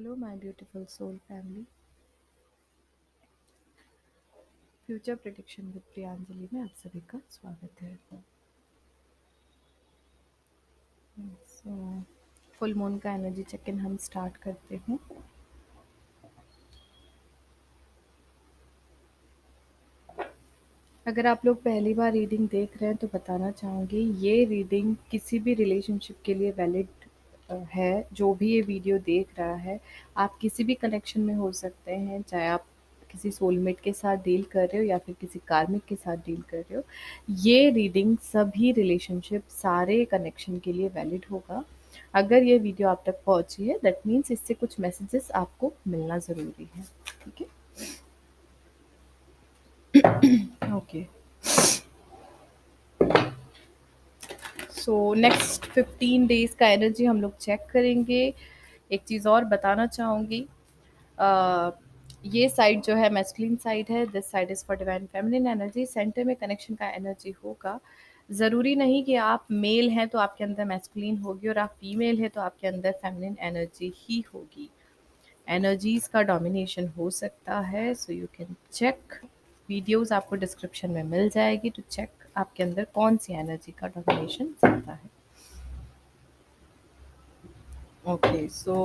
Hello my beautiful soul family. Future prediction with Priyanjali में आप सभी का स्वागत है। सो फुल मून का एनर्जी चेक इन हम स्टार्ट करते हैं। अगर आप लोग पहली बार रीडिंग देख रहे हैं तो बताना चाहूँगी ये रीडिंग किसी भी रिलेशनशिप के लिए वैलिड है। जो भी ये वीडियो देख रहा है, आप किसी भी कनेक्शन में हो सकते हैं, चाहे आप किसी सोलमेट के साथ डील कर रहे हो या फिर किसी कार्मिक के साथ डील कर रहे हो। ये रीडिंग सभी रिलेशनशिप, सारे कनेक्शन के लिए वैलिड होगा। अगर ये वीडियो आप तक पहुंची है दैट मीन्स इससे कुछ मैसेजेस आपको मिलना ज़रूरी है। ठीक है, ओके। सो नेक्स्ट 15 डेज का एनर्जी हम लोग चेक करेंगे। एक चीज़ और बताना चाहूँगी, अ, ये साइड जो है मैस्कुलिन साइड है, this side is for divine feminine energy. Centre में कनेक्शन का एनर्जी होगा। ज़रूरी नहीं कि आप मेल हैं तो आपके अंदर मैस्कुलिन होगी और आप फीमेल हैं तो आपके अंदर फेमिनिन एनर्जी ही होगी। एनर्जीज का डोमिनेशन हो सकता है। So you can check, videos आपको डिस्क्रिप्शन में मिल जाएगी टू चेक आपके अंदर कौन सी एनर्जी का डोमिनेशन ज़्यादा है। ओके सो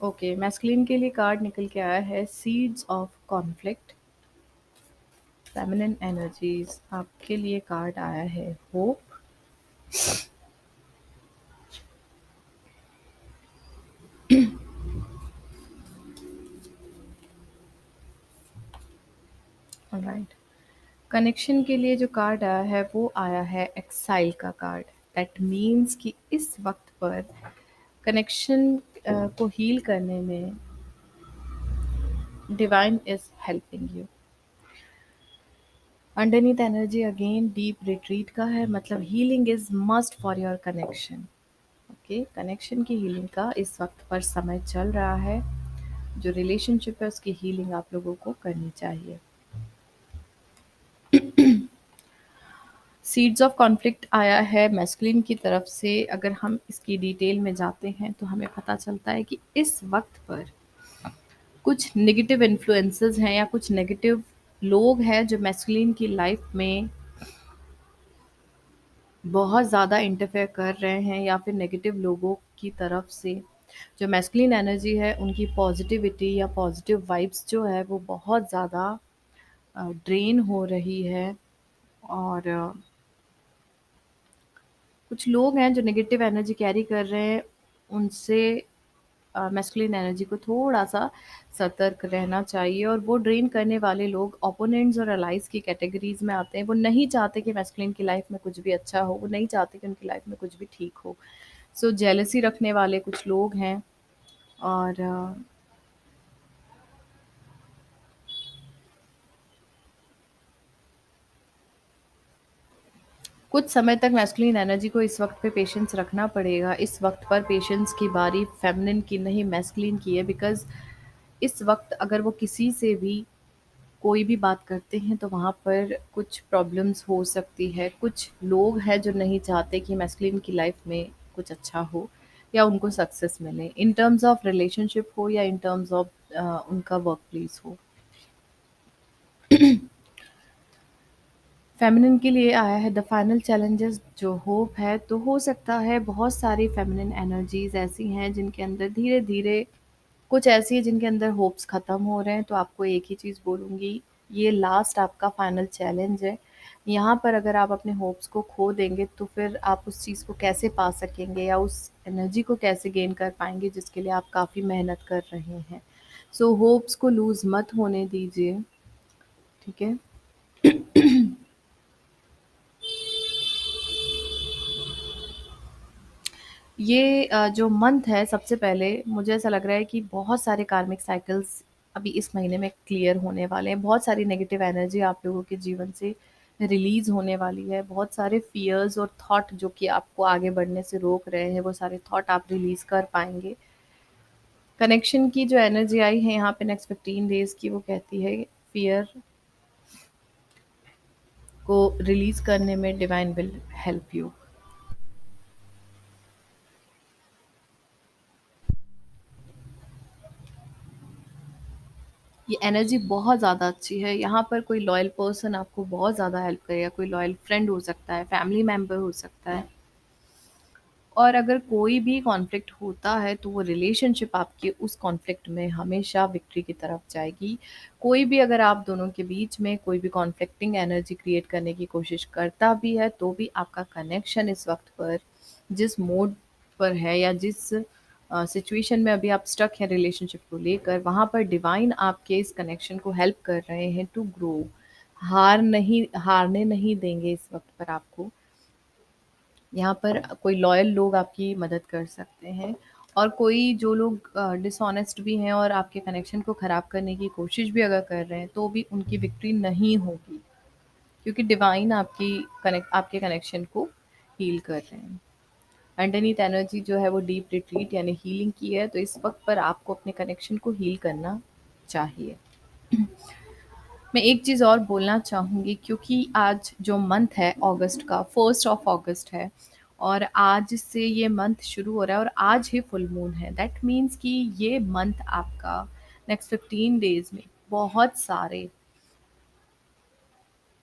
ओके, मैस्कुलिन के लिए कार्ड निकल के आया है seeds of conflict. Feminine energies आपके लिए कार्ड आया है होप। ऑलराइट, कनेक्शन के लिए जो कार्ड आया है वो आया है एक्साइल का कार्ड। दैट मीन्स कि इस वक्त पर कनेक्शन को हील करने में divine is helping you. Underneath energy again deep retreat का है, मतलब healing is must for your connection. Okay, connection की हीलिंग का इस वक्त पर समय चल रहा है। जो रिलेशनशिप है उसकी हीलिंग आप लोगों को करनी चाहिए। सीड्स ऑफ कॉन्फ्लिक्ट आया है मैस्कुलिन की तरफ से। अगर हम इसकी डिटेल में जाते हैं तो हमें पता चलता है कि इस वक्त पर कुछ नेगेटिव इन्फ्लुएंसेस हैं या कुछ नेगेटिव लोग हैं जो मैस्कुलिन की लाइफ में बहुत ज़्यादा इंटरफेयर कर रहे हैं, या फिर नेगेटिव लोगों की तरफ से जो मैस्कुलिन एनर्जी है उनकी पॉजिटिविटी या पॉजिटिव वाइब्स जो है वो बहुत ज़्यादा ड्रेन हो रही है। और कुछ लोग हैं जो नेगेटिव एनर्जी कैरी कर रहे हैं, उनसे मैस्कुलिन एनर्जी को थोड़ा-सा सतर्क रहना चाहिए। और वो ड्रेन करने वाले लोग ओपोनेंट्स और अलाइज़ की कैटेगरीज़ में आते हैं। वो नहीं चाहते कि मैस्कुलिन की लाइफ़ में कुछ भी अच्छा हो, वो नहीं चाहते कि उनकी लाइफ़ में कुछ भी ठीक हो। सो जेलसी रखने वाले कुछ लोग हैं। और कुछ समय तक मैस्कुलिन एनर्जी को इस वक्त पे पेशेंस रखना पड़ेगा। इस वक्त पर पेशेंस की बारी फेमिनिन की नहीं मैस्कुलिन की है, बिकॉज़ इस वक्त अगर वो किसी से भी कोई भी बात करते हैं तो वहाँ पर कुछ प्रॉब्लम्स हो सकती है। कुछ लोग हैं जो नहीं चाहते कि मैस्कुलिन की लाइफ में कुछ अच्छा हो या उनको सक्सेस मिले, इन टर्म्स ऑफ रिलेशनशिप हो या इन टर्म्स ऑफ उनका वर्क प्लेस हो। फेमिनिन के लिए आया है द फाइनल चैलेंजेस जो होप है। तो हो सकता है बहुत सारी फेमिनिन एनर्जीज ऐसी हैं जिनके अंदर धीरे धीरे, कुछ ऐसी है जिनके अंदर होप्स ख़त्म हो रहे हैं। तो आपको एक ही चीज़ बोलूँगी, ये लास्ट आपका फाइनल चैलेंज है। यहाँ पर अगर आप अपने होप्स को खो देंगे तो फिर आप उस चीज़ को कैसे पा सकेंगे या उस एनर्जी को कैसे गेन कर पाएंगे जिसके लिए आप काफ़ी मेहनत कर रहे हैं। सो होप्स को लूज़ मत होने दीजिए। ठीक है। ये जो मंथ है, सबसे पहले मुझे ऐसा लग रहा है कि बहुत सारे कार्मिक साइकिल्स अभी इस महीने में क्लियर होने वाले हैं। बहुत सारी नेगेटिव एनर्जी आप लोगों के जीवन से रिलीज़ होने वाली है। बहुत सारे फ़ियर्स और थॉट जो कि आपको आगे बढ़ने से रोक रहे हैं, वो सारे थॉट आप रिलीज़ कर पाएँगे। कनेक्शन की जो एनर्जी आई है यहाँ पे नेक्स्ट 15 डेज़ की, वो कहती है फ़ियर को रिलीज़ करने में डिवाइन विल हेल्प यू। ये एनर्जी बहुत ज़्यादा अच्छी है। यहाँ पर कोई लॉयल पर्सन आपको बहुत ज़्यादा हेल्प करेगा, कोई लॉयल फ्रेंड हो सकता है, फैमिली मेंबर हो सकता है। और अगर कोई भी कॉन्फ्लिक्ट होता है तो वो रिलेशनशिप आपकी उस कॉन्फ्लिक्ट में हमेशा विक्ट्री की तरफ जाएगी। कोई भी अगर आप दोनों के बीच में कोई भी कॉन्फ्लिक्टिंग एनर्जी क्रिएट करने की कोशिश करता भी है तो भी आपका कनेक्शन इस वक्त पर जिस मोड पर है या जिस सिचुएशन में अभी आप स्टक हैं रिलेशनशिप को लेकर, वहाँ पर डिवाइन आपके इस कनेक्शन को हेल्प कर रहे हैं टू ग्रो। हारने नहीं देंगे इस वक्त पर आपको। यहाँ पर कोई लॉयल लोग आपकी मदद कर सकते हैं, और कोई जो लोग डिसऑनेस्ट भी हैं और आपके कनेक्शन को ख़राब करने की कोशिश भी अगर कर रहे हैं तो भी उनकी विक्ट्री नहीं होगी, क्योंकि डिवाइन आपके कनेक्शन को हील कर रहे हैं। अंडरनीथ एनर्जी जो है वो डीप रिट्रीट यानी हीलिंग की है, तो इस वक्त पर आपको अपने कनेक्शन को हील करना चाहिए। मैं एक चीज़ और बोलना चाहूँगी, क्योंकि आज जो मंथ है अगस्त का 1 ऑफ अगस्त है, और आज से ये मंथ शुरू हो रहा है और आज ही फुल मून है। दैट मीन्स कि ये मंथ आपका नेक्स्ट 15 डेज में बहुत सारे,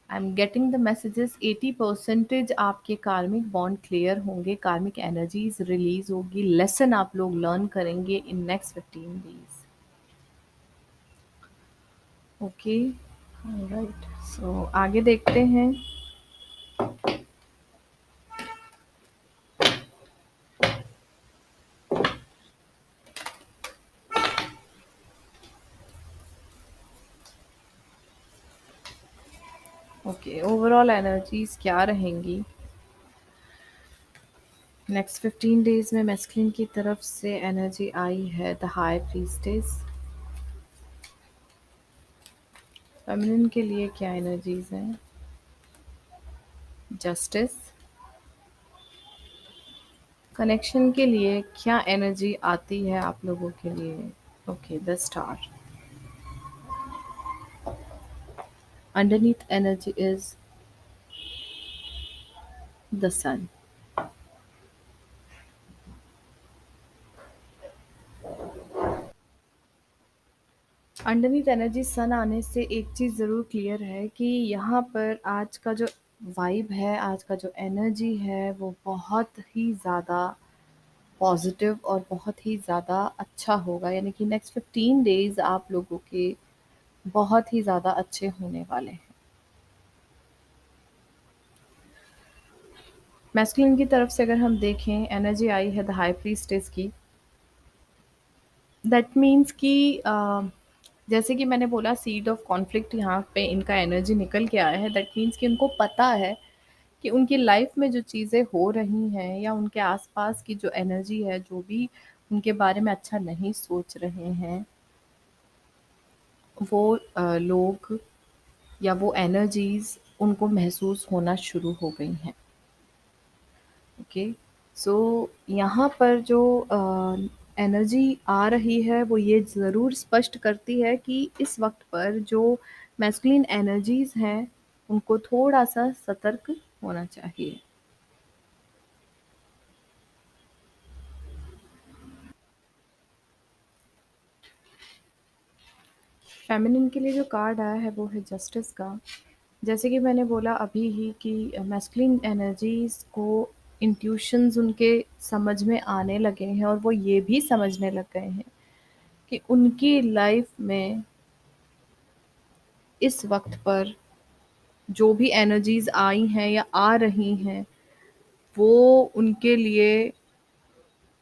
I am getting the messages, 80% आपके कार्मिक बॉन्ड क्लियर होंगे, कार्मिक एनर्जीज रिलीज होगी, लेसन आप लोग लर्न करेंगे in next 15 days. Okay, right, so आगे देखते हैं। ओके, ओवरऑल एनर्जीज क्या रहेंगी नेक्स्ट 15 डेज में? मैस्कुलिन की तरफ से एनर्जी आई है द हाई प्रीस्टेस। फेमिनिन के लिए क्या एनर्जीज हैं? जस्टिस। कनेक्शन के लिए क्या एनर्जी आती है आप लोगों के लिए? Okay, the star. Underneath energy is the sun. Underneath energy sun आने से एक चीज़ ज़रूर क्लियर है कि यहाँ पर आज का जो वाइब है, आज का जो एनर्जी है वो बहुत ही ज़्यादा पॉजिटिव और बहुत ही ज़्यादा अच्छा होगा। यानी कि नेक्स्ट 15 डेज आप लोगों के बहुत ही ज़्यादा अच्छे होने वाले हैं। मैस्कुलिन की तरफ से अगर हम देखें, एनर्जी आई है द हाई प्रीस्टेस की। दैट मीन्स कि जैसे कि मैंने बोला, सीड ऑफ कॉन्फ्लिक्ट यहाँ पे इनका एनर्जी निकल के आया है। दैट मीन्स कि उनको पता है कि उनकी लाइफ में जो चीज़ें हो रही हैं या उनके आसपास की जो एनर्जी है, जो भी उनके बारे में अच्छा नहीं सोच रहे हैं, वो लोग या वो एनर्जीज उनको महसूस होना शुरू हो गई हैं। ओके, सो यहाँ पर जो एनर्जी आ रही है वो ये ज़रूर स्पष्ट करती है कि इस वक्त पर जो मैस्कुलिन एनर्जीज हैं उनको थोड़ा सा सतर्क होना चाहिए। फेमिनिन के लिए जो कार्ड आया है वो है जस्टिस का। जैसे कि मैंने बोला अभी ही कि मैस्कुलिन एनर्जीज को इंट्यूशंस उनके समझ में आने लगे हैं, और वो ये भी समझने लग गए हैं कि उनकी लाइफ में इस वक्त पर जो भी एनर्जीज आई हैं या आ रही हैं वो उनके लिए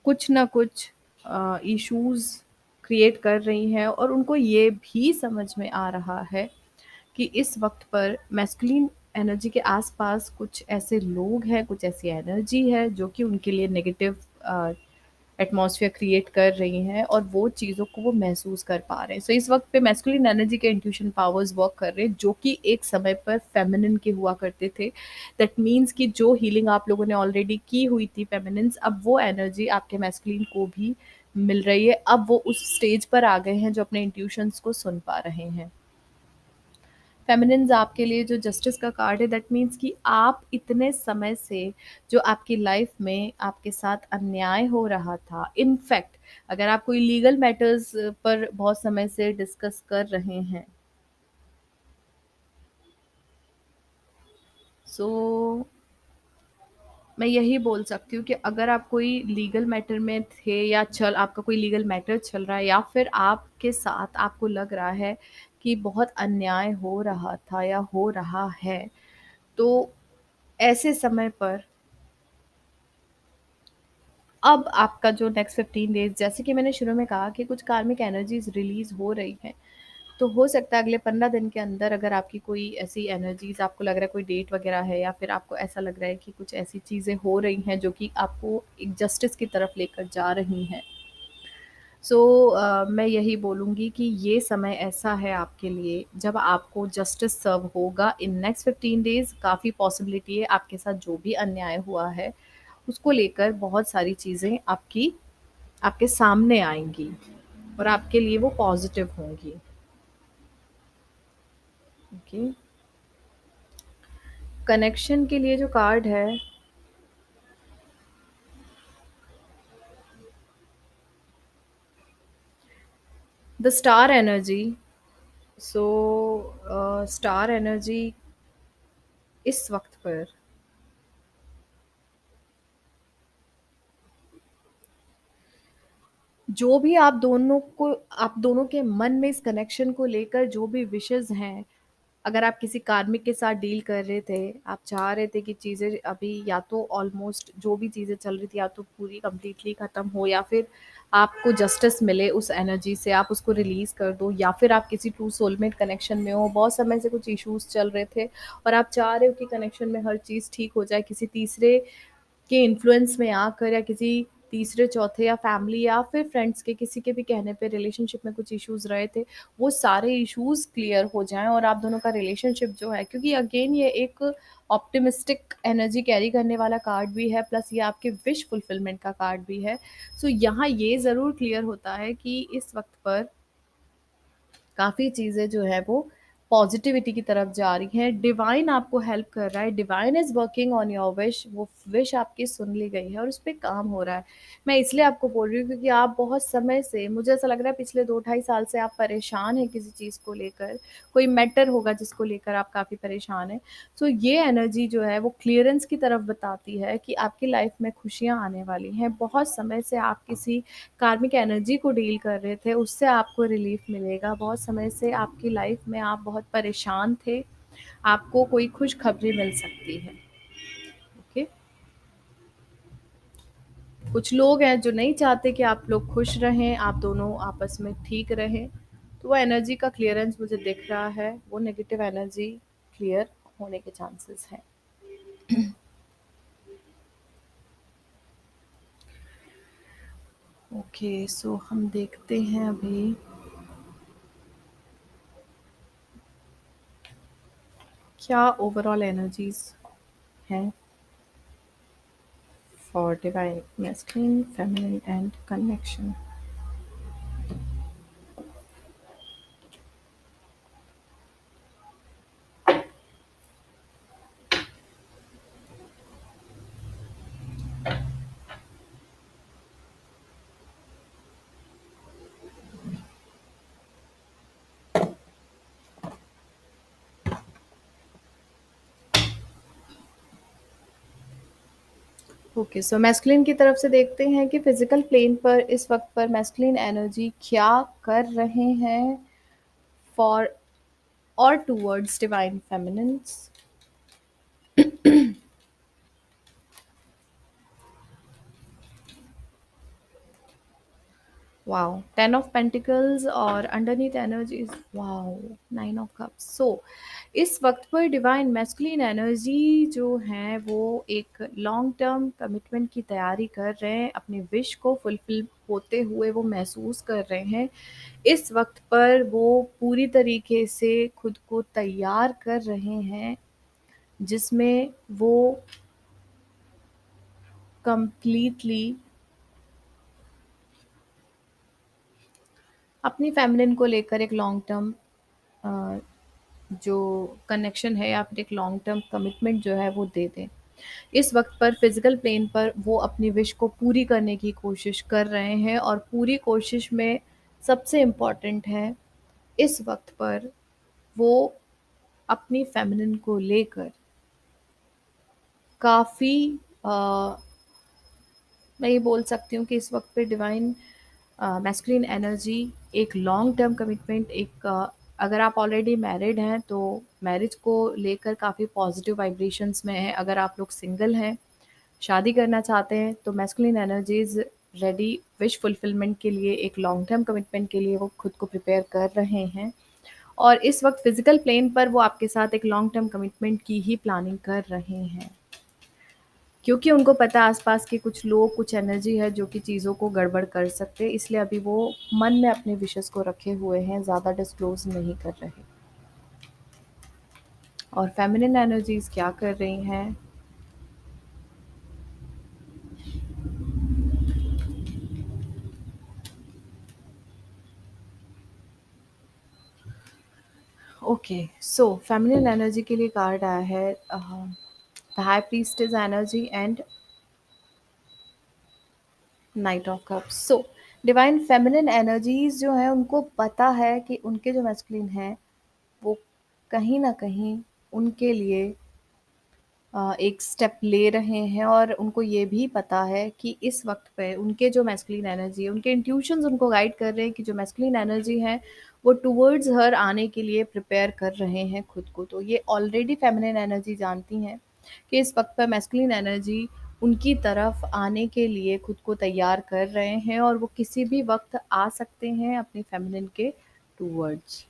कुछ ना कुछ इश्यूज क्रिएट कर रही हैं, और उनको ये भी समझ में आ रहा है कि इस वक्त पर मैस्कुलिन एनर्जी के आसपास कुछ ऐसे लोग हैं, कुछ ऐसी एनर्जी है जो कि उनके लिए नेगेटिव एटमॉस्फेयर क्रिएट कर रही हैं, और वो चीज़ों को वो महसूस कर पा रहे हैं। सो इस वक्त पे मैस्कुलिन एनर्जी के इंट्यूशन पावर्स वर्क कर रहे हैं, जो कि एक समय पर फेमिनिन के हुआ करते थे। दैट मीन्स कि जो हीलिंग आप लोगों ने ऑलरेडी की हुई थी फेमिनिन्स, अब वो एनर्जी आपके मैस्कुलिन को भी मिल रही है। अब वो उस स्टेज पर आ गए हैं जो अपने इंट्यूशंस को सुन पा रहे हैं। फेमिनिन्स आपके लिए जो जस्टिस का कार्ड है, दैट मीन्स कि आप इतने समय से जो आपकी लाइफ में आपके साथ अन्याय हो रहा था, इनफैक्ट अगर आप कोई लीगल मैटर्स पर बहुत समय से डिस्कस कर रहे हैं, सो मैं यही बोल सकती हूँ कि अगर आप कोई लीगल मैटर में थे या चल आपका कोई लीगल मैटर चल रहा है या फिर आपके साथ आपको लग रहा है कि बहुत अन्याय हो रहा था या हो रहा है, तो ऐसे समय पर अब आपका जो नेक्स्ट 15 डेज़, जैसे कि मैंने शुरू में कहा कि कुछ कार्मिक एनर्जीज़ रिलीज़ हो रही हैं। तो हो सकता है अगले 15 दिन के अंदर अगर आपकी कोई ऐसी एनर्जीज़ आपको लग रहा है कोई डेट वग़ैरह है या फिर आपको ऐसा लग रहा है कि कुछ ऐसी चीज़ें हो रही हैं जो कि आपको एक जस्टिस की तरफ लेकर जा रही हैं। सो मैं यही बोलूँगी कि ये समय ऐसा है आपके लिए जब आपको जस्टिस सर्व होगा इन नेक्स्ट 15 डेज़। काफ़ी पॉसिबिलिटी है आपके साथ जो भी अन्याय हुआ है, उसको लेकर बहुत सारी चीज़ें आपके सामने आएँगी और आपके लिए वो पॉज़िटिव होंगी। ओके। कनेक्शन के लिए जो कार्ड है, the star energy. So star energy इस वक़्त पर जो भी आप दोनों के मन में इस कनेक्शन को लेकर जो भी विशेज़ हैं, अगर आप किसी कार्मिक के साथ डील कर रहे थे, आप चाह रहे थे कि चीज़ें अभी या तो ऑलमोस्ट जो भी चीज़ें चल रही थी या तो पूरी कंप्लीटली ख़त्म हो या फिर आपको जस्टिस मिले उस एनर्जी से, आप उसको रिलीज़ कर दो या फिर आप किसी ट्रू सोलमेट कनेक्शन में हो, बहुत समय से कुछ इश्यूज़ चल रहे थे और आप चाह रहे हो कि कनेक्शन में हर चीज़ ठीक हो जाए, किसी तीसरे के इन्फ्लुएंस में आकर या किसी तीसरे चौथे या फैमिली या फिर फ्रेंड्स के किसी के भी कहने पे रिलेशनशिप में कुछ इश्यूज रहे थे, वो सारे इश्यूज क्लियर हो जाएं और आप दोनों का रिलेशनशिप जो है, क्योंकि अगेन ये एक ऑप्टिमिस्टिक एनर्जी कैरी करने वाला कार्ड भी है प्लस ये आपके विश फुलफिलमेंट का कार्ड भी है। सो यहाँ ये ज़रूर क्लियर होता है कि इस वक्त पर काफ़ी चीज़ें जो है वो पॉजिटिविटी की तरफ जा रही हैं। डिवाइन आपको हेल्प कर रहा है, divine is working on your wish, वो विश आपकी सुन ली गई है और उस पे काम हो रहा है। मैं इसलिए आपको बोल रही हूँ क्योंकि आप बहुत समय से, मुझे ऐसा लग रहा है पिछले 2 ढाई साल से आप परेशान हैं किसी चीज़ को लेकर, कोई मैटर होगा जिसको लेकर आप काफ़ी परेशान हैं। सो ये एनर्जी जो है वो क्लीयरेंस की तरफ बताती है कि आपकी लाइफ में खुशियाँ आने वाली हैं। बहुत समय से आप किसी कार्मिक एनर्जी को डील कर रहे थे, उससे आपको रिलीफ मिलेगा। बहुत समय से आपकी लाइफ में आप बहुत परेशान थे, आपको कोई खुशखबरी मिल सकती है। ओके। कुछ लोग हैं जो नहीं चाहते कि आप लोग खुश रहें, आप दोनों आपस में ठीक रहें, तो वो एनर्जी का क्लियरेंस मुझे दिख रहा है, वो नेगेटिव एनर्जी क्लियर होने के चांसेस हैं। ओके, सो हम देखते हैं अभी क्या ओवरऑल एनर्जीज हैं for divine masculine, feminine, and connection. Okay, so masculine की तरफ से देखते हैं कि फिजिकल प्लेन पर इस वक्त पर मैस्कुलिन एनर्जी क्या कर रहे हैं फॉर और towards divine feminines. Wow, 10 of pentacles और underneath energies, wow, 9 of cups. So इस वक्त पर डिवाइन मैस्कुलिन एनर्जी जो है वो एक लॉन्ग टर्म कमिटमेंट की तैयारी कर रहे हैं, अपने विश को फुलफिल होते हुए वो महसूस कर रहे हैं। इस वक्त पर वो पूरी तरीके से खुद को तैयार कर रहे हैं, जिसमें वो कंप्लीटली अपनी फेमिनिन को लेकर एक लॉन्ग टर्म जो कनेक्शन है या फिर एक लॉन्ग टर्म कमिटमेंट जो है वो दे दें। इस वक़्त पर फिज़िकल प्लेन पर वो अपनी विश को पूरी करने की कोशिश कर रहे हैं और पूरी कोशिश में सबसे इम्पोर्टेंट है, इस वक़्त पर वो अपनी फ़ेमिनिन को लेकर काफ़ी अ, मैं ये बोल सकती हूँ कि इस वक़्त पे डिवाइन मैस्कुलिन एनर्जी एक लॉन्ग टर्म कमिटमेंट अगर आप ऑलरेडी मैरिड हैं तो मैरिज को लेकर काफ़ी पॉजिटिव वाइब्रेशंस में है। अगर आप लोग सिंगल हैं, शादी करना चाहते हैं तो masculine energies ready wish fulfilment के लिए एक लॉन्ग टर्म कमिटमेंट के लिए वो खुद को प्रिपेयर कर रहे हैं। और इस वक़्त फिज़िकल प्लेन पर वो आपके साथ एक लॉन्ग टर्म कमिटमेंट की ही प्लानिंग कर रहे हैं। क्योंकि उनको पता है आस-पास के कुछ लोग, कुछ एनर्जी है जो कि चीज़ों को गड़बड़ कर सकते हैं, इसलिए अभी वो मन में अपने विशेज़ को रखे हुए हैं, ज़्यादा डिस्क्लोज़ नहीं कर रहे। और फेमिनिन एनर्जीज़ क्या कर रही हैं? ओके, सो फेमिनिन एनर्जी के लिए कार्ड आया है the high priestess energy and night of cups. So divine feminine energies जो हैं उनको पता है कि उनके जो मैस्कुलिन हैं, वो कहीं न कहीं उनके लिए एक स्टेप ले रहे हैं और उनको ये भी पता है कि इस वक़्त पे उनके जो मैस्कुलिन एनर्जी है, उनके इंट्यूशंस उनको गाइड कर रहे हैं कि जो मैस्कुलिन एनर्जी है, वो टुवर्ड्स हर आने के लिए प्रिपेयर कर रहे हैं खुद को। तो ये ऑलरेडी फेमिनिन एनर्जी जानती हैं कि इस वक़्त पे मैस्कुलिन एनर्जी उनकी तरफ आने के लिए खुद को तैयार कर रहे हैं और वो किसी भी वक़्त आ सकते हैं अपनी फेमिनिन के टुवर्ड्स।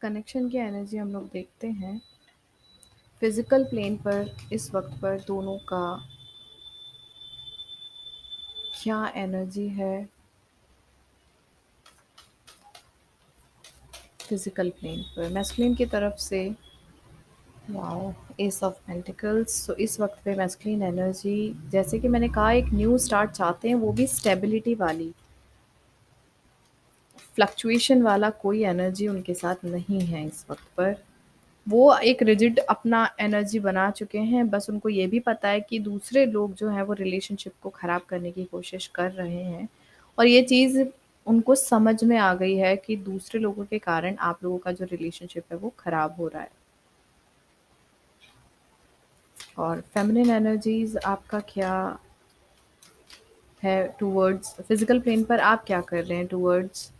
कनेक्शन की एनर्जी हम लोग देखते हैं। फिजिकल प्लेन पर इस वक्त पर दोनों का क्या एनर्जी है फिजिकल प्लेन पर मैस्कुलिन की तरफ से। Wow, ace of pentacles. So इस वक्त पे मैस्कुलिन एनर्जी, जैसे कि मैंने कहा, एक न्यू स्टार्ट चाहते हैं, वो भी स्टेबिलिटी वाली। फ्लक्चुएशन वाला कोई एनर्जी उनके साथ नहीं है इस वक्त पर। वो एक रिजिड अपना एनर्जी बना चुके हैं, बस उनको ये भी पता है कि दूसरे लोग जो हैं वो रिलेशनशिप को ख़राब करने की कोशिश कर रहे हैं और ये चीज़ उनको समझ में आ गई है कि दूसरे लोगों के कारण आप लोगों का जो रिलेशनशिप है वो ख़राब हो रहा है। और फेमिनिन एनर्जीज़ आपका क्या है टुवर्ड्स फिज़िकल प्लेन पर, आप क्या कर रहे हैं टुवर्ड्स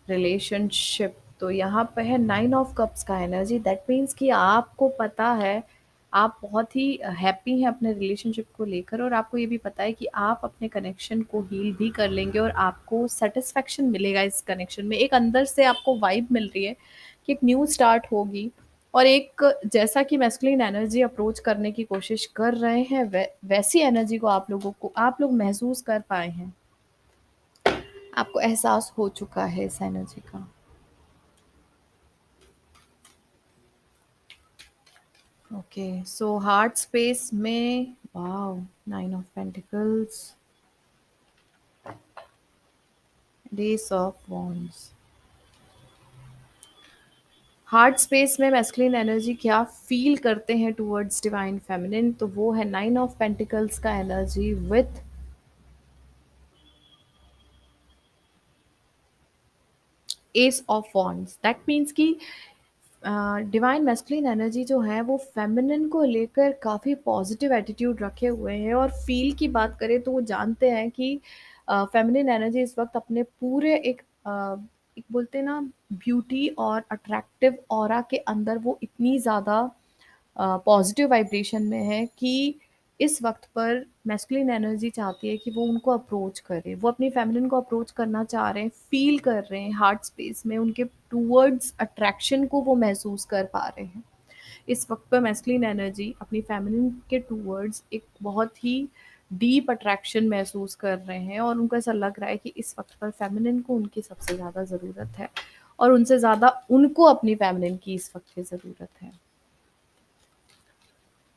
रिलेशनशिप? तो यहाँ पे है नाइन ऑफ कप्स का एनर्जी। दैट मीन्स कि आपको पता है, आप बहुत ही हैप्पी हैं अपने रिलेशनशिप को लेकर और आपको ये भी पता है कि आप अपने कनेक्शन को हील भी कर लेंगे और आपको सेटिस्फेक्शन मिलेगा इस कनेक्शन में। एक अंदर से आपको वाइब मिल रही है कि एक न्यू स्टार्ट होगी। और एक जैसा कि मैस्कुलिन एनर्जी अप्रोच करने की कोशिश कर रहे हैं, वैसी एनर्जी को आप लोग महसूस कर पाए हैं। आपको एहसास हो चुका है इस एनर्जी का। ओके, सो हार्ट स्पेस में wow, nine of pentacles, S of wands. Heart space में मैस्कुलिन एनर्जी क्या फील करते हैं टुवर्ड्स डिवाइन फेमिनिन, तो वो है नाइन ऑफ पेंटिकल्स का energy with S of wands. That means कि डिवाइन मैस्कुलिन एनर्जी जो है वो फेमिनिन को लेकर काफ़ी पॉजिटिव एटीट्यूड रखे हुए हैं और फील की बात करें तो वो जानते हैं कि फेमिनिन एनर्जी इस वक्त अपने पूरे एक बोलते हैं ना, ब्यूटी और अट्रैक्टिव ऑरा के अंदर वो इतनी ज़्यादा पॉजिटिव वाइब्रेशन में है कि इस वक्त पर मैस्कुलिन एनर्जी चाहती है कि वो उनको अप्रोच करे, वो अपनी फेमिनिन को अप्रोच करना चाह रहे हैं, फील कर रहे हैं हार्ट स्पेस में, उनके टूवर्ड्स अट्रैक्शन को वो महसूस कर पा रहे हैं। इस वक्त पर मैस्कुलिन एनर्जी अपनी फेमिनिन के टूवर्ड्स एक बहुत ही डीप अट्रैक्शन महसूस कर रहे हैं और उनको ऐसा लग रहा है कि इस वक्त पर फेमिनिन को उनकी सबसे ज़्यादा ज़रूरत है और उनसे ज़्यादा उनको अपनी फेमिनिन की इस वक्त की ज़रूरत है।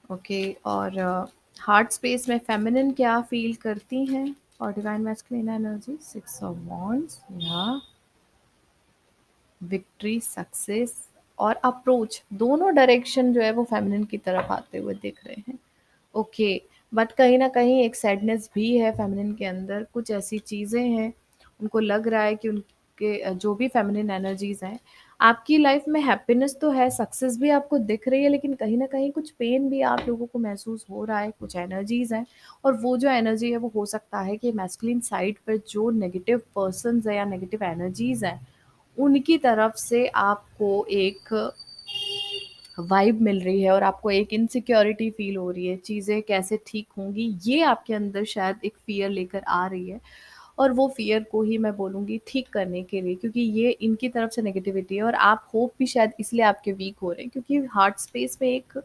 ओके, और हार्ट स्पेस में फेमिनिन क्या फील करती हैं? और divine masculine energy 6 of wands या विक्ट्री, सक्सेस और अप्रोच, दोनों डायरेक्शन जो है वो फेमिनिन की तरफ आते हुए दिख रहे हैं। ओके, बट कहीं न कहीं एक सैडनेस भी है फेमिनिन के अंदर, कुछ ऐसी चीज़ें हैं, उनको लग रहा है कि उनके जो भी फेमिनिन एनर्जीज़ हैं, आपकी लाइफ में हैप्पीनेस तो है, सक्सेस भी आपको दिख रही है, लेकिन कहीं न कहीं कुछ पेन भी आप लोगों को महसूस हो रहा है, कुछ एनर्जीज़ हैं और वो जो एनर्जी है वो हो सकता है कि मैस्कुलिन साइड पर जो नेगेटिव पर्सन्स हैं या नेगेटिव एनर्जीज़ हैं, उनकी तरफ से आपको एक वाइब मिल रही है और आपको एक इनसिक्योरिटी फ़ील हो रही है, चीज़ें कैसे ठीक होंगी, ये आपके अंदर शायद एक फ़ियर लेकर आ रही है और वो फ़ियर को ही मैं बोलूँगी ठीक करने के लिए, क्योंकि ये इनकी तरफ से नेगेटिविटी है और आप होप भी शायद इसलिए आपके वीक हो रहे हैं क्योंकि हार्ट स्पेस में एक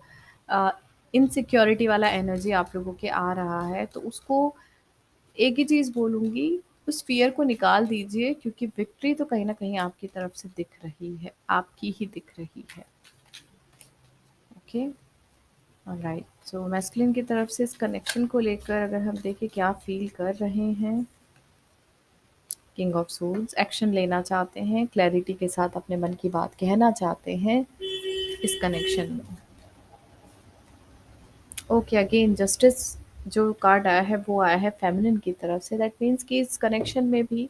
अ, इनसिक्योरिटी वाला एनर्जी आप लोगों के आ रहा है, तो उसको एक ही चीज़ बोलूँगी, उस फ़ियर को निकाल दीजिए क्योंकि विक्ट्री तो कहीं न कहीं आपकी तरफ से दिख रही है, आपकी ही दिख रही है। ओके? ऑलराइट, सो मैस्कुलिन की तरफ से इस कनेक्शन को लेकर अगर हम देखें क्या फ़ील कर रहे हैं, किंग ऑफ सोल्स एक्शन लेना चाहते हैं, क्लैरिटी के साथ अपने मन की बात कहना चाहते हैं इस कनेक्शन में। ओके, अगेन जस्टिस जो कार्ड आया है वो आया है फेमिनिन की तरफ से, दैट मीन्स कि इस कनेक्शन में भी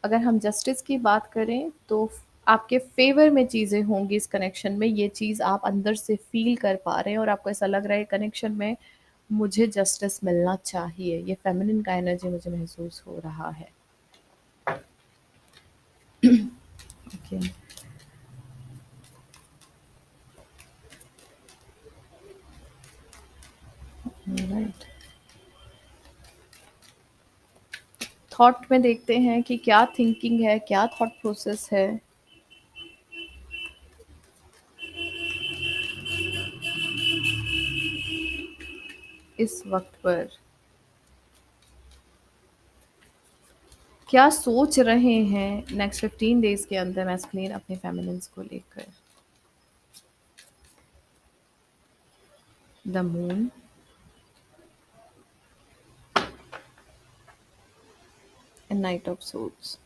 अगर हम जस्टिस की बात करें तो आपके फेवर में चीज़ें होंगी इस कनेक्शन में, ये चीज़ आप अंदर से फील कर पा रहे हैं और आपको ऐसा लग रहा है कनेक्शन में मुझे जस्टिस मिलना चाहिए, ये फेमिनिन का एनर्जी मुझे महसूस हो रहा है। Okay, right. थॉट में देखते हैं कि क्या थिंकिंग है, क्या थॉट प्रोसेस है। इस वक्त पर क्या सोच रहे हैं नेक्स्ट 15 डेज के अंदर मैस्कुलिन अपने फेमिनिन्स को लेकर। The moon and night of souls.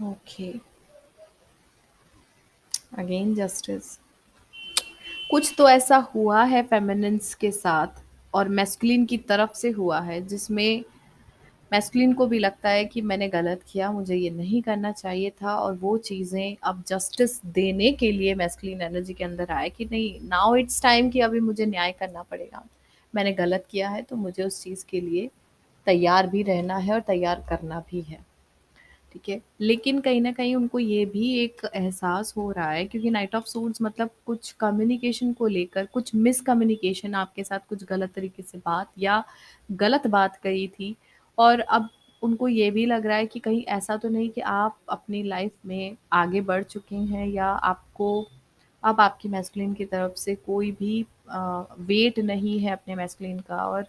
Okay, again justice, कुछ तो ऐसा हुआ है फेमिनिन्स के साथ और मैस्कुलिन की तरफ से हुआ है जिसमें मैस्कुलिन को भी लगता है कि मैंने गलत किया, मुझे ये नहीं करना चाहिए था और वो चीज़ें अब जस्टिस देने के लिए मैस्कुलिन एनर्जी के अंदर आए कि नहीं, नाउ इट्स टाइम कि अभी मुझे न्याय करना पड़ेगा। मैंने गलत किया है तो मुझे उस चीज़ के लिए तैयार भी रहना है और तैयार करना भी है। ठीक है, लेकिन कहीं न कहीं उनको ये भी एक एहसास हो रहा है क्योंकि नाइट ऑफ सोल्स मतलब कुछ कम्युनिकेशन को लेकर, कुछ मिसकम्युनिकेशन, आपके साथ कुछ गलत तरीके से बात या गलत बात कही थी और अब उनको ये भी लग रहा है कि कहीं ऐसा तो नहीं कि आप अपनी लाइफ में आगे बढ़ चुके हैं या आपको अब आपकी मैस्कुलिन की तरफ से कोई भी वेट नहीं है अपने मैस्कुलिन का और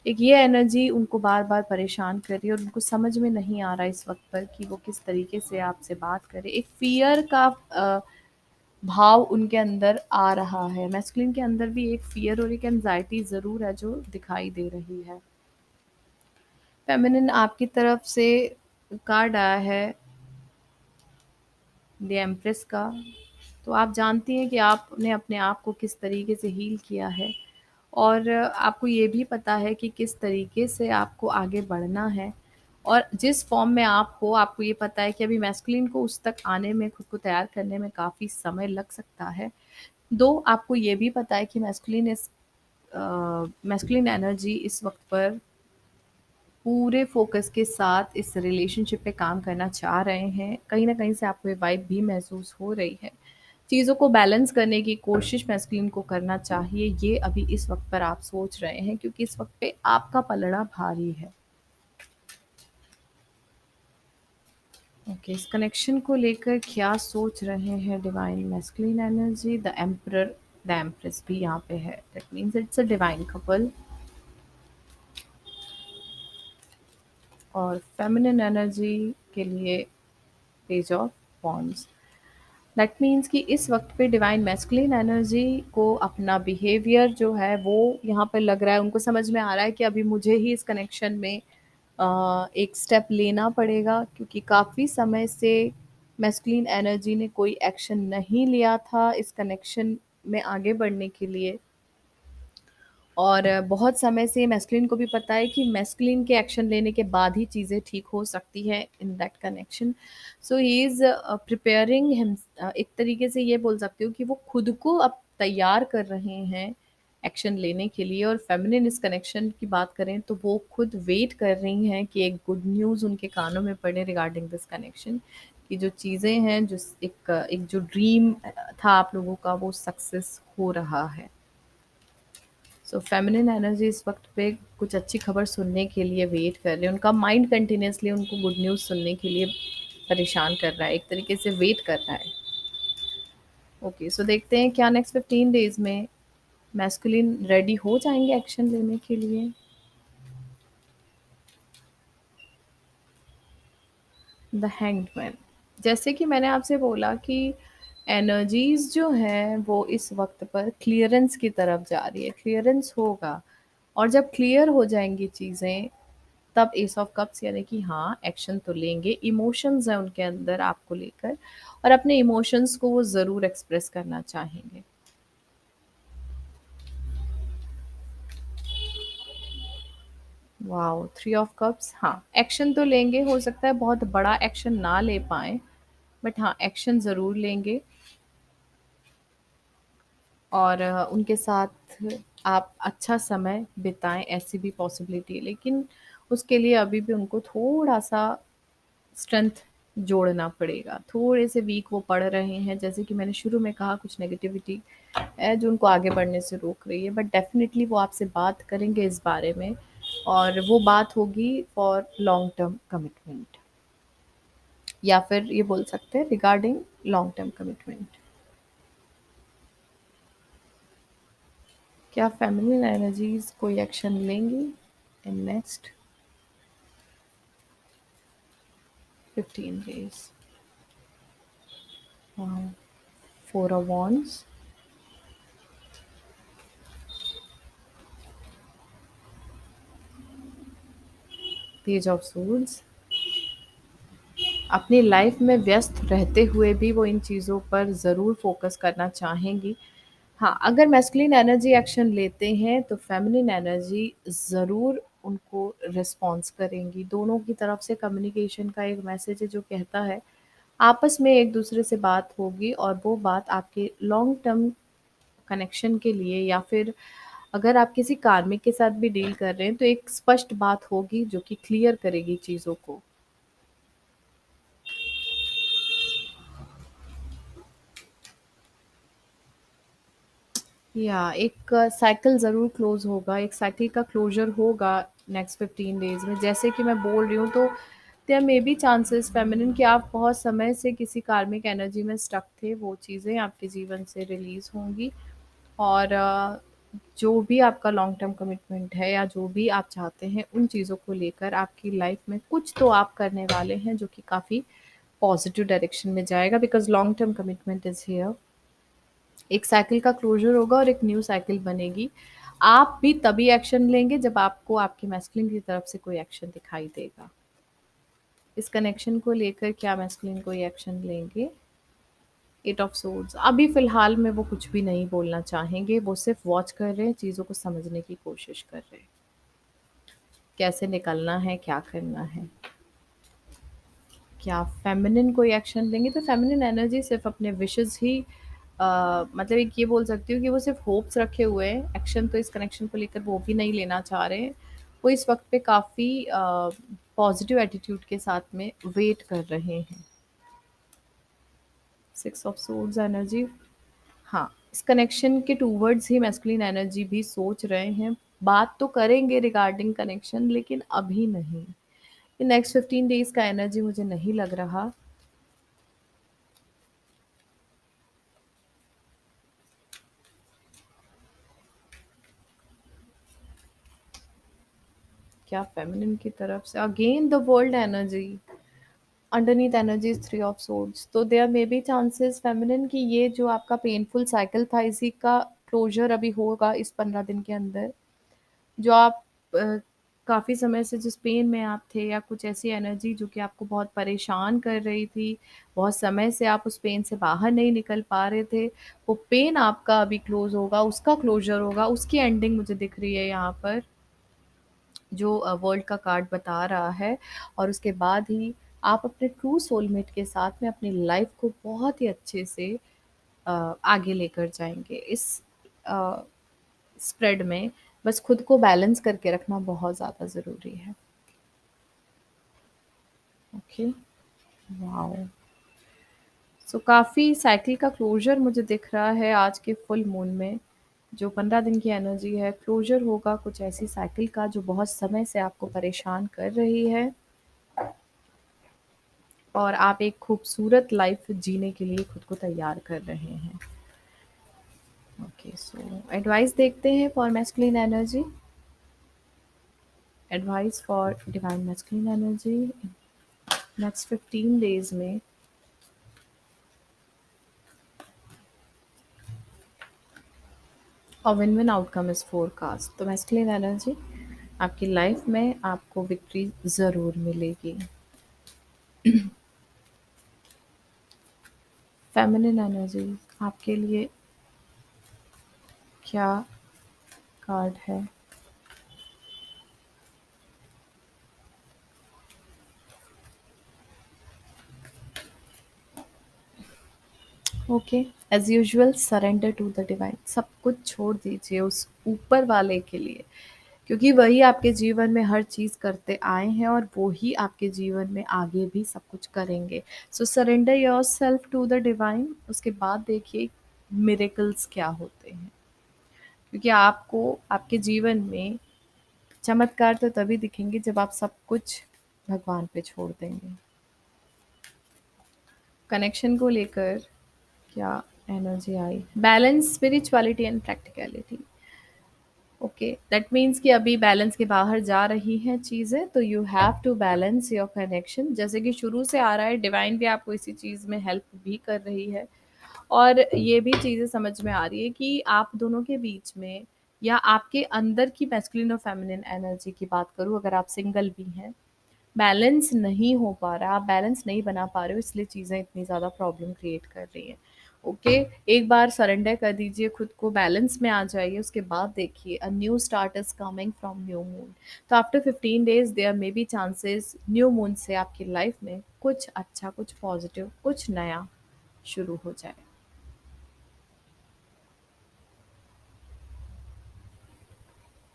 एक ये एनर्जी उनको बार-बार परेशान कर रही है और उनको समझ में नहीं आ रहा है इस वक़्त पर कि वो किस तरीके से आपसे बात करें। एक फ़ियर का भाव उनके अंदर आ रहा है। मैस्कुलिन के अंदर भी एक फ़ियर और एक एंग्ज़ायटी ज़रूर है जो दिखाई दे रही है। फ़ेमिनिन आपकी तरफ से कार्ड आया है द एम्प्रेस का। तो आप जानती हैं कि आपने अपने आप को किस तरीके से हील किया है और आपको ये भी पता है कि किस तरीके से आपको आगे बढ़ना है और जिस फॉर्म में आप हो, आपको ये पता है कि अभी मैस्कुलिन को उस तक आने में, खुद को तैयार करने में काफ़ी समय लग सकता है। दो आपको ये भी पता है कि मैस्कुलिन एनर्जी इस वक़्त पर पूरे फ़ोकस के साथ इस रिलेशनशिप पे काम करना चाह रहे हैं। कहीं न कहीं से आपको ये वाइब भी महसूस हो रही है। चीज़ों को बैलेंस करने की कोशिश मैस्कुलिन को करना चाहिए, ये अभी इस वक़्त पर आप सोच रहे हैं क्योंकि इस वक़्त पे आपका पलड़ा भारी है। ओके, इस कनेक्शन को लेकर क्या सोच रहे हैं divine masculine energy? The emperor, the empress भी यहाँ पे है। That means it's a divine couple. और फेमिनिन एनर्जी के लिए page of wands. That means कि इस वक्त पे डिवाइन मैस्कुलिन एनर्जी को अपना बिहेवियर जो है वो यहाँ पर लग रहा है, उनको समझ में आ रहा है कि अभी मुझे ही इस कनेक्शन में एक स्टेप लेना पड़ेगा, क्योंकि काफ़ी समय से मैस्कुलिन एनर्जी ने कोई एक्शन नहीं लिया था इस कनेक्शन में आगे बढ़ने के लिए। और बहुत समय से मैस्कुलिन को भी पता है कि मैस्कुलिन के एक्शन लेने के बाद ही चीज़ें ठीक हो सकती हैं in that connection. So he is preparing him, एक तरीके से ये बोल सकती हूँ कि वो खुद को अब तैयार कर रहे हैं एक्शन लेने के लिए। और फेमिनिन इस कनेक्शन की बात करें तो वो खुद वेट कर रही हैं कि एक गुड न्यूज़ उनके कानों में पड़े रिगार्डिंग दिस कनेक्शन, कि जो चीज़ें हैं, जो एक जो ड्रीम था आप लोगों का, वो सक्सेस हो रहा है। सो फेमिनिन एनर्जी इस वक्त पे कुछ अच्छी खबर सुनने के लिए वेट कर रहे हैं, उनका माइंड कंटिन्यूसली उनको गुड न्यूज़ सुनने के लिए परेशान कर रहा है, एक तरीके से वेट कर रहा है। ओके, सो देखते हैं क्या नेक्स्ट 15 डेज में मैस्कुलिन रेडी हो जाएंगे एक्शन लेने के लिए। द हैंग्ड मैन, जैसे कि मैंने आपसे बोला कि एनर्जीज जो हैं वो इस वक्त पर क्लियरेंस की तरफ जा रही है, क्लियरेंस होगा। और जब क्लियर हो जाएंगी चीज़ें, तब एस ऑफ कप्स यानी कि हाँ एक्शन तो लेंगे, इमोशंस हैं उनके अंदर आपको लेकर, और अपने इमोशंस को वो ज़रूर एक्सप्रेस करना चाहेंगे। वाओ, थ्री ऑफ कप्स, हाँ एक्शन तो लेंगे, हो सकता है बहुत बड़ा एक्शन ना ले पाए, बट हाँ एक्शन ज़रूर लेंगे। और उनके साथ आप अच्छा समय बिताएं, ऐसी भी पॉसिबिलिटी है, लेकिन उसके लिए अभी भी उनको थोड़ा सा स्ट्रेंथ जोड़ना पड़ेगा, थोड़े से वीक वो पड़ रहे हैं, जैसे कि मैंने शुरू में कहा कुछ नेगेटिविटी है जो उनको आगे बढ़ने से रोक रही है। बट डेफिनेटली वो आपसे बात करेंगे इस बारे में, और वो बात होगी फॉर लॉन्ग टर्म कमिटमेंट, या फिर ये बोल सकते हैं रिगार्डिंग लॉन्ग टर्म कमिटमेंट। क्या फेमिनिन एनर्जीज कोई एक्शन लेंगी इन next 15 days? Four of wands, page of swords, अपनी लाइफ में व्यस्त रहते हुए भी वो इन चीज़ों पर ज़रूर फोकस करना चाहेंगी। हाँ, अगर मैस्कुलिन एनर्जी एक्शन लेते हैं तो फेमिनिन एनर्जी ज़रूर उनको रिस्पॉन्स करेंगी। दोनों की तरफ से कम्युनिकेशन का एक मैसेज है जो कहता है आपस में एक दूसरे से बात होगी, और वो बात आपके लॉन्ग टर्म कनेक्शन के लिए, या फिर अगर आप किसी कार्मिक के साथ भी डील कर रहे हैं तो एक स्पष्ट बात होगी जो कि क्लियर करेगी चीज़ों को। या एक साइकिल ज़रूर क्लोज़ होगा, एक साइकिल का क्लोज़र होगा नेक्स्ट 15 डेज़ में। जैसे कि मैं बोल रही हूँ, तो there may be chances feminine कि आप बहुत समय से किसी कार्मिक एनर्जी में स्टक थे, वो चीज़ें आपके जीवन से रिलीज़ होंगी। और जो भी आपका लॉन्ग टर्म कमिटमेंट है या जो भी आप चाहते हैं, उन चीज़ों को लेकर आपकी लाइफ़ में कुछ तो आप करने वाले हैं जो कि काफ़ी पॉज़िटिव डायरेक्शन में जाएगा, because long term commitment is here. एक साइकिल का क्लोज़र होगा और एक न्यू साइकिल बनेगी। आप भी तभी एक्शन लेंगे जब आपको आपके मैस्कुलिन की तरफ से कोई एक्शन दिखाई देगा। इस कनेक्शन को लेकर क्या मैस्कुलिन कोई एक्शन लेंगे? एट ऑफ सोर्ड्स, अभी फ़िलहाल में वो कुछ भी नहीं बोलना चाहेंगे, वो सिर्फ़ वॉच कर रहे हैं, चीज़ों को समझने की कोशिश कर रहे हैं। कैसे निकलना है, क्या करना है? क्या फेमिनिन कोई एक्शन लेंगे? तो फेमिनिन एनर्जी सिर्फ़ अपने विशेज़ ही मतलब एक ये बोल सकती हूँ कि वो सिर्फ़ होप्स रखे हुए हैं, एक्शन तो इस कनेक्शन को लेकर वो भी नहीं लेना चाह रहे हैं। वो इस वक़्त पे काफ़ी पॉज़िटिव एटीट्यूड के साथ में वेट कर रहे हैं। सिक्स ऑफ सोर्ड्स एनर्जी, हाँ, इस कनेक्शन के टूवर्ड्स ही मैस्कुलिन एनर्जी भी सोच रहे हैं। बात तो करेंगे रिगार्डिंग कनेक्शन, लेकिन अभी नहीं। ये नेक्स्ट 15 डेज़ का एनर्जी मुझे नहीं लग रहा। क्या फेमिनिन की तरफ से again the world energy, underneath energy three of swords, तो there may be chances feminine कि ये जो आपका पेनफुल साइकिल था इसी का क्लोजर अभी होगा इस 15 दिन के अंदर। जो आप काफ़ी समय से जिस पेन में आप थे, या कुछ ऐसी एनर्जी जो कि आपको बहुत परेशान कर रही थी, बहुत समय से आप उस पेन से बाहर नहीं निकल पा रहे थे, वो पेन आपका अभी क्लोज होगा, उसका क्लोजर होगा, उसकी एंडिंग मुझे दिख रही है यहाँ पर, जो वर्ल्ड का कार्ड बता रहा है। और उसके बाद ही आप अपने ट्रू सोलमेट के साथ में अपनी लाइफ को बहुत ही अच्छे से आगे लेकर जाएंगे इस स्प्रेड में। बस खुद को बैलेंस करके रखना बहुत ज़्यादा ज़रूरी है। ओके। वाओ। सो काफ़ी साइकिल का क्लोजर मुझे दिख रहा है आज के फुल मून में। जो 15 दिन की एनर्जी है, क्लोजर होगा कुछ ऐसी साइकिल का जो बहुत समय से आपको परेशान कर रही है, और आप एक खूबसूरत लाइफ जीने के लिए खुद को तैयार कर रहे हैं। ओके, सो एडवाइस देखते हैं for masculine energy. Advice for divine masculine energy next 15 days में। और win win outcome is forecast, तो मैस्कुलिन एनर्जी आपकी लाइफ में आपको विक्ट्री ज़रूर मिलेगी। फेमिनिन एनर्जी आपके लिए क्या कार्ड है? Okay, as usual surrender to the divine. सब कुछ छोड़ दीजिए उस ऊपर वाले के लिए, क्योंकि वही आपके जीवन में हर चीज़ करते आए हैं और वो ही आपके जीवन में आगे भी सब कुछ करेंगे। So surrender yourself to the divine. उसके बाद देखिए मिरेकल्स क्या होते हैं, क्योंकि आपको आपके जीवन में चमत्कार तो तभी दिखेंगे जब आप सब कुछ भगवान पे छोड़ देंगे। कनेक्शन को लेकर क्या energy I? Balance, spirituality and practicality. Okay, that means कि अभी बैलेंस के बाहर जा रही हैं चीज़ें, तो you have to balance your connection. जैसे कि शुरू से आ रहा है, डिवाइन भी आपको इसी चीज़ में हेल्प भी कर रही है। और ये भी चीज़ें समझ में आ रही है कि आप दोनों के बीच में, या आपके अंदर की मैस्कुलिन और फेमिनिन एनर्जी की बात करूँ, अगर आप सिंगल भी हैं, बैलेंस नहीं हो पा रहा, आप बैलेंस नहीं बना पा रहे हो, इसलिए चीज़ें इतनी ज़्यादा प्रॉब्लम क्रिएट कर रही हैं। ओके, एक बार सरेंडर कर दीजिए, खुद को बैलेंस में आ जाइए। उसके बाद देखिए a new start is coming from new moon. तो after 15 days there may be chances new moon से आपकी लाइफ में कुछ अच्छा, कुछ पॉजिटिव, कुछ नया शुरू हो जाए।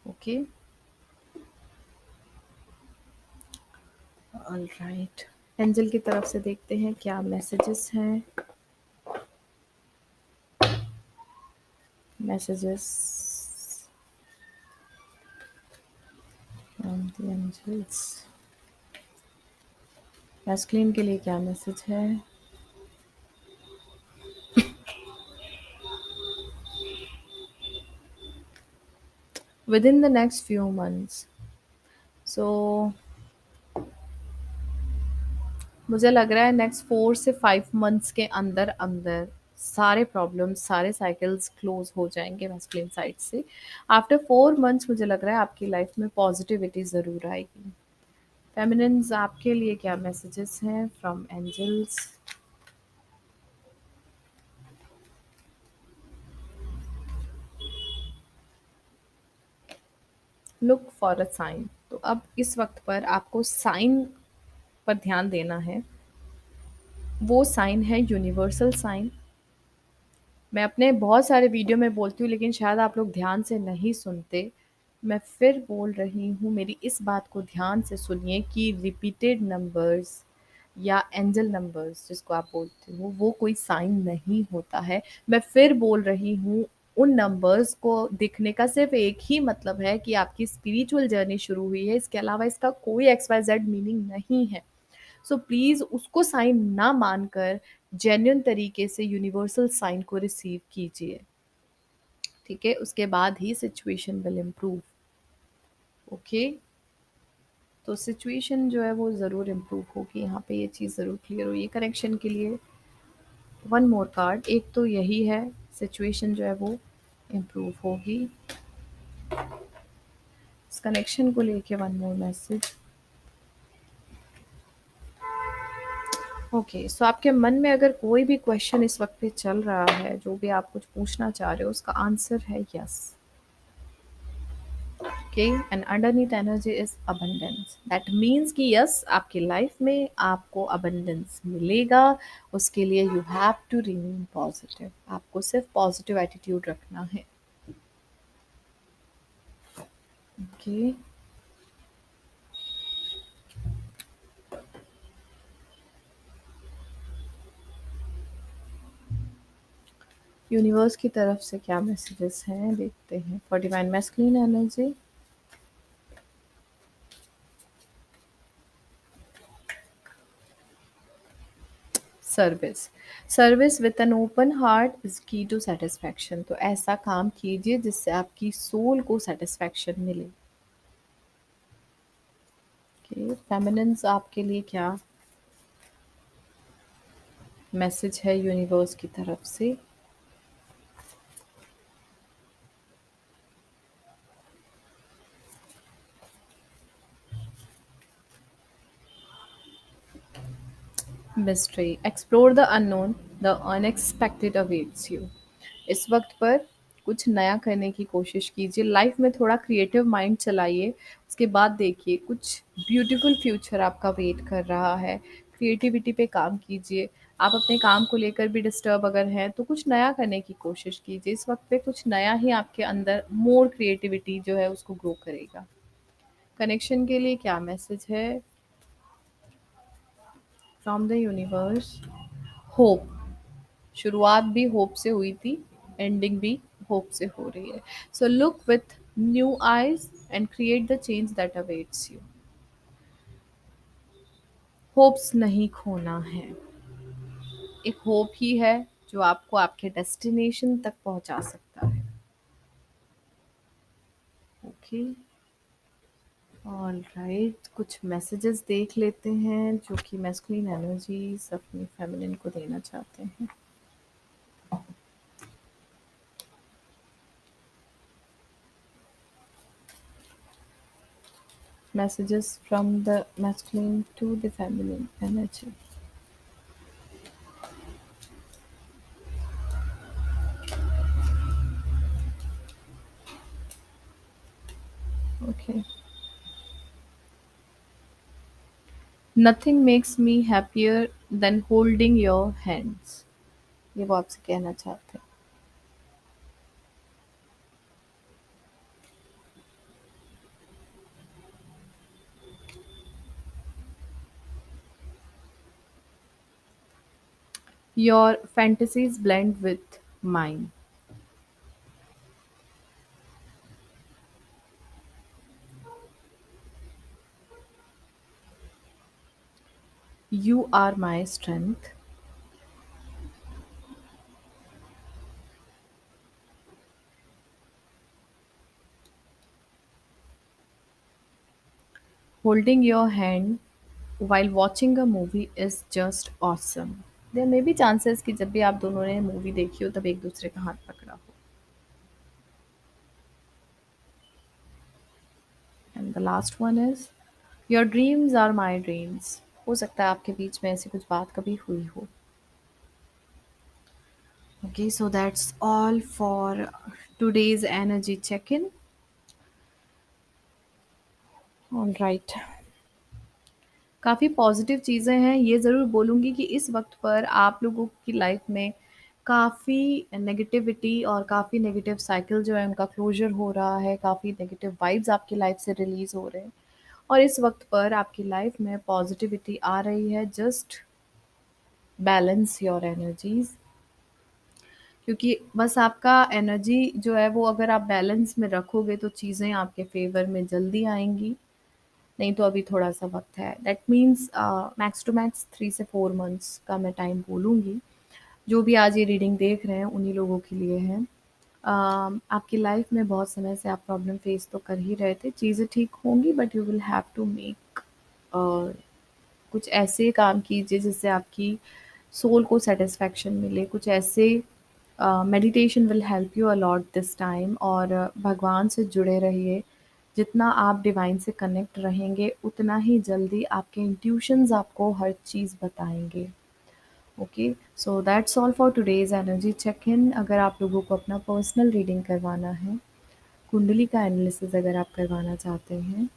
Okay, alright. एंजल की तरफ से देखते हैं क्या मैसेजेस हैं। Messages from the angels. Masculine के लिए क्या मैसेज है? Within the next few months. So मुझे लग रहा है नेक्स्ट 4 से 5 मंथ्स के अंदर अंदर सारे प्रॉब्लम्स, सारे साइकिल्स क्लोज हो जाएंगे मैस्कुलिन साइड से। आफ्टर 4 मंथ्स मुझे लग रहा है आपकी लाइफ में पॉजिटिविटी ज़रूर आएगी। फेमिनिन्स आपके लिए क्या मैसेजेस हैं from angels? Look for a sign. तो अब इस वक्त पर आपको साइन पर ध्यान देना है। वो साइन है यूनिवर्सल साइन। मैं अपने बहुत सारे वीडियो में बोलती हूँ, लेकिन शायद आप लोग ध्यान से नहीं सुनते। मैं फिर बोल रही हूँ, मेरी इस बात को ध्यान से सुनिए कि रिपीटेड नंबर्स या एंजल नंबर्स जिसको आप बोलते हो, वो कोई साइन नहीं होता है। मैं फिर बोल रही हूँ, उन नंबर्स को दिखने का सिर्फ एक ही मतलब है कि आपकी स्पिरिचुअल जर्नी शुरू हुई है। इसके अलावा इसका कोई एक्स वाई जेड मीनिंग नहीं है। सो प्लीज़ उसको साइन ना मानकर जेन्युइन तरीके से यूनिवर्सल साइन को रिसीव कीजिए। ठीक है, उसके बाद ही सिचुएशन विल इम्प्रूव। ओके, तो सिचुएशन जो है वो ज़रूर इम्प्रूव होगी, यहाँ पे ये चीज़ ज़रूर क्लियर हुई है कनेक्शन के लिए। वन मोर कार्ड, एक तो यही है, सिचुएशन जो है वो इम्प्रूव होगी। इस कनेक्शन को लेके वन मोर मैसेज। ओके, सो आपके मन में अगर कोई भी क्वेश्चन इस वक्त पे चल रहा है, जो भी आप कुछ पूछना चाह रहे हो, उसका आंसर है yes. Okay, and underneath energy is abundance, that means कि यस, आपकी लाइफ में आपको अबंडेंस मिलेगा। उसके लिए you have to remain positive, आपको सिर्फ पॉजिटिव एटीट्यूड रखना है। ओके, यूनिवर्स की तरफ से क्या मैसेजेस हैं देखते हैं for divine masculine energy. Service, service with an open heart is की टू सेटिस्फैक्शन। तो ऐसा काम कीजिए जिससे आपकी सोल को सेटिस्फैक्शन मिले। ओके, फेमिनिन्स आपके लिए क्या मैसेज है यूनिवर्स की तरफ से। Mystery, explore the unknown, the unexpected awaits you. इस वक्त पर कुछ नया करने की कोशिश कीजिए, लाइफ में थोड़ा क्रिएटिव माइंड चलाइए। उसके बाद देखिए कुछ ब्यूटीफुल फ्यूचर आपका वेट कर रहा है। क्रिएटिविटी पे काम कीजिए। आप अपने काम को लेकर भी डिस्टर्ब अगर हैं तो कुछ नया करने की कोशिश कीजिए। इस वक्त पे कुछ नया ही आपके अंदर मोर क्रिएटिविटी जो है उसको ग्रो करेगा। कनेक्शन के लिए क्या मैसेज है फ्रॉम द यूनिवर्स। होप, शुरुआत भी होप से हुई थी, एंडिंग भी होप से हो रही है। So look with new eyes and create the change that awaits you. Hopes नहीं खोना है, एक होप ही है जो आपको आपके डेस्टिनेशन तक पहुंचा सकता है। ओके, ऑल राइट, कुछ मैसेजेस देख लेते हैं जो कि मैस्कुलिन एनर्जीज अपनी फेमिनिन को देना चाहते हैं। Messages from the masculine to the feminine energy. Okay. Nothing makes me happier than holding your hands. ये वो आपसे कहना चाहते हैं। Your fantasies blend with mine. You are my strength. Holding your hand while watching a movie is just awesome. There may be chances कि जब भी आप दोनों ने मूवी देखी हो तब एक दूसरे का हाथ पकड़ा हो। And the last one is your dreams are my dreams. हो सकता है आपके बीच में ऐसी कुछ बात कभी हुई हो। Okay, so that's all for today's energy check-in. All right. काफ़ी पॉजिटिव चीज़ें हैं। ये ज़रूर बोलूँगी कि इस वक़्त पर आप लोगों की लाइफ़ में काफ़ी नेगेटिविटी और काफ़ी नेगेटिव साइकिल जो है उनका क्लोज़र हो रहा है, काफ़ी नेगेटिव वाइब्स आपकी लाइफ़ से रिलीज़ हो रहे हैं और इस वक़्त पर आपकी लाइफ़ में पॉजिटिविटी आ रही है। जस्ट बैलेंस योर एनर्जीज़, क्योंकि बस आपका एनर्जी जो है वो अगर आप बैलेंस में रखोगे तो चीज़ें आपके फ़ेवर में जल्दी आएँगी। नहीं तो अभी थोड़ा-सा वक़्त है। That means max to max 3 से 4 मंथ्स का मैं टाइम बोलूँगी। जो भी आज ये रीडिंग देख रहे हैं उन्हीं लोगों के लिए है। आपकी लाइफ़ में बहुत समय से आप प्रॉब्लम फ़ेस तो कर ही रहे थे। चीज़ें ठीक होंगी but you will have to make कुछ ऐसे काम कीजिए जिससे आपकी सोल को सैटिस्फैक्शन मिले। कुछ ऐसे meditation will help you a lot this time, और भगवान से जुड़े रहिए। जितना आप डिवाइन से कनेक्ट रहेंगे उतना ही जल्दी आपके इंट्यूशंस आपको हर चीज़ बताएंगे। Okay, so that's all for today's energy check in. अगर आप लोगों को अपना पर्सनल रीडिंग करवाना है, कुंडली का एनालिसिस अगर आप करवाना चाहते हैं,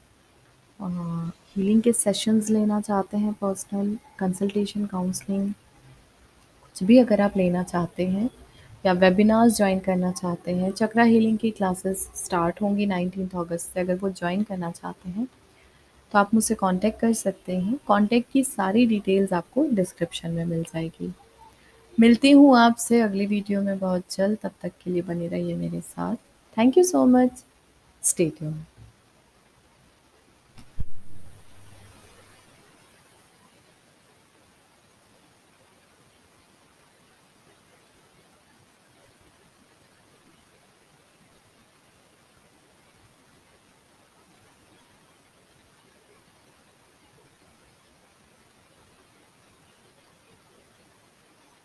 हीलिंग के सेशंस लेना चाहते हैं, पर्सनल कंसल्टेशन, काउंसलिंग, कुछ भी अगर आप लेना चाहते हैं, या वेबिनार्स ज्वाइन करना चाहते हैं, चक्रा हीलिंग की क्लासेस स्टार्ट होंगी 19 अगस्त से। अगर वो ज्वाइन करना चाहते हैं तो आप मुझसे कांटेक्ट कर सकते हैं। कांटेक्ट की सारी डिटेल्स आपको डिस्क्रिप्शन में मिल जाएगी। मिलती हूँ आपसे अगली वीडियो में बहुत जल्द। तब तक के लिए बने रहिए मेरे साथ। Thank you so much. Stay tuned.